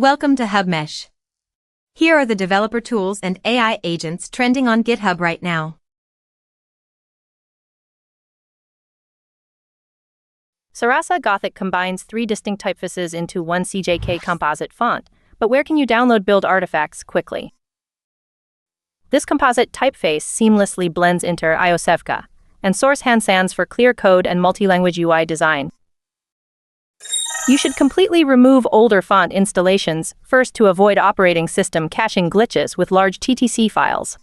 Welcome to HubMesh. Here are the developer tools and AI agents trending on GitHub right now. Sarasa-Gothic combines 3 distinct typefaces into one CJK composite font, but where can you download build artifacts quickly? This composite typeface seamlessly blends into iOSevka, and source hand sans for clear code and multi-language UI design. You should completely remove older font installations first to avoid operating system caching glitches with large TTC files.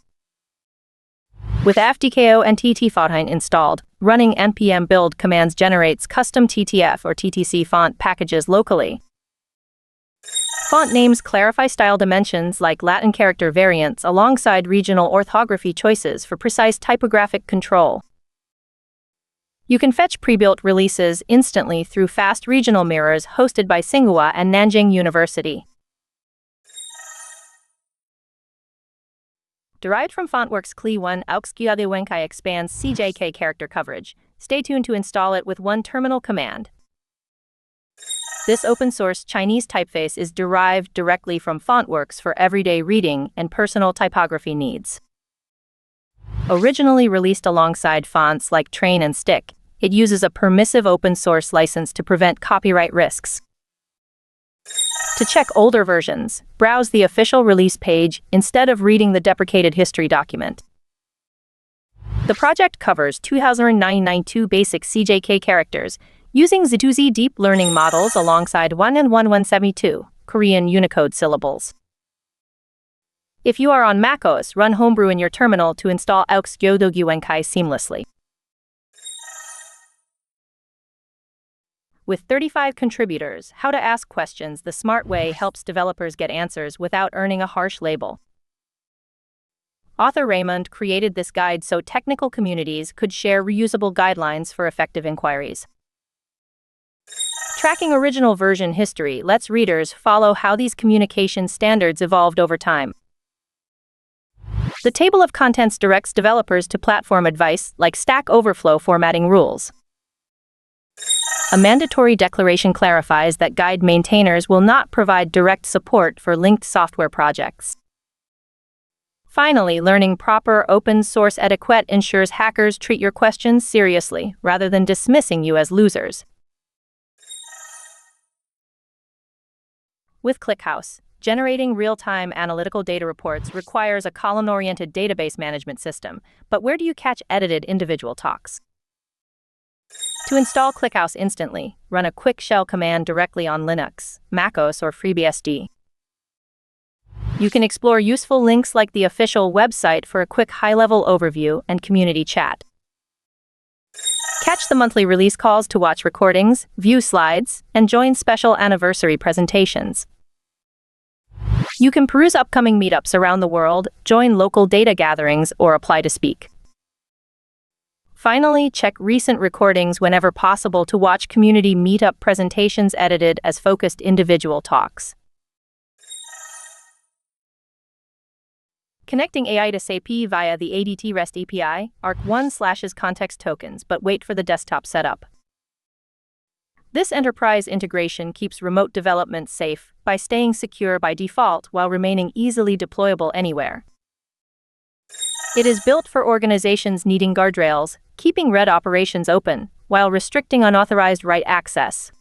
With FDKO and TT-Fontheim installed, running npm build commands generates custom TTF or TTC font packages locally. Font names clarify style dimensions like Latin character variants alongside regional orthography choices for precise typographic control. You can fetch pre-built releases instantly through fast regional mirrors hosted by Tsinghua and Nanjing University. Derived from Fontworks Klee One, LxgwWenkai expands CJK character coverage. Stay tuned to install it with one terminal command. This open-source Chinese typeface is derived directly from Fontworks for everyday reading and personal typography needs. Originally released alongside fonts like Train and Stick, it uses a permissive open-source license to prevent copyright risks. To check older versions, browse the official release page instead of reading the deprecated history document. The project covers 2992 basic CJK characters using Z2Z deep learning models alongside 1N1172 Korean Unicode syllables. If you are on macOS, run Homebrew in your terminal to install LxgwWenkai seamlessly. With 35 contributors, How to Ask Questions the Smart Way helps developers get answers without earning a harsh label. Author Raymond created this guide so technical communities could share reusable guidelines for effective inquiries. Tracking original version history lets readers follow how these communication standards evolved over time. The table of contents directs developers to platform advice like Stack Overflow formatting rules. A mandatory declaration clarifies that guide maintainers will not provide direct support for linked software projects. Finally, learning proper open-source etiquette ensures hackers treat your questions seriously rather than dismissing you as losers. With ClickHouse, generating real-time analytical data reports requires a column-oriented database management system, but where do you catch edited individual talks? To install ClickHouse instantly, run a quick shell command directly on Linux, macOS, or FreeBSD. You can explore useful links like the official website for a quick high-level overview and community chat. Catch the monthly release calls to watch recordings, view slides, and join special anniversary presentations. You can peruse upcoming meetups around the world, join local data gatherings, or apply to speak. Finally, check recent recordings whenever possible to watch community meetup presentations edited as focused individual talks. Connecting AI to SAP via the ADT REST API, Arc-1 slashes context tokens, but wait for the desktop setup. This enterprise integration keeps remote development safe by staying secure by default while remaining easily deployable anywhere. It is built for organizations needing guardrails, keeping red operations open, while restricting unauthorized write access.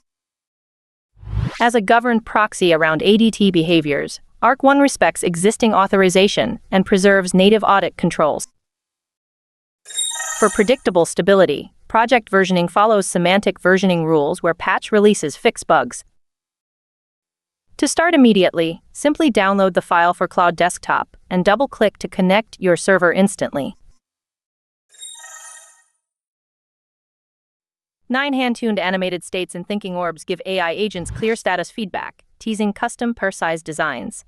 As a governed proxy around ADT behaviors, Arc-1 respects existing authorization and preserves native audit controls. For predictable stability, project versioning follows semantic versioning rules where patch releases fix bugs. To start immediately, simply download the file for Cloud Desktop and double-click to connect your server instantly. 9 hand-tuned animated states in thinking-orbs give AI agents clear status feedback, teasing custom per-size designs.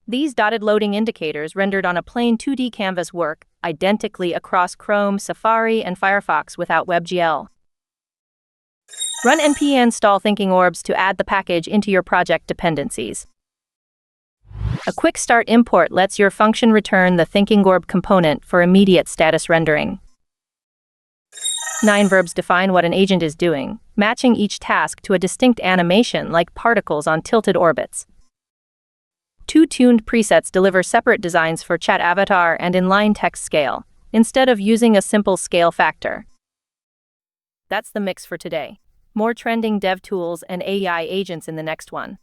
These dotted loading indicators rendered on a plain 2D canvas work identically across Chrome, Safari, and Firefox without WebGL. Run npm install thinking-orbs to add the package into your project dependencies. A quick start import lets your function return the thinking-orb component for immediate status rendering. 9 verbs define what an agent is doing, matching each task to a distinct animation like particles on tilted orbits. 2 tuned presets deliver separate designs for chat avatar and inline text scale, instead of using a simple scale factor. That's the mix for today. More trending dev tools and AI agents in the next one.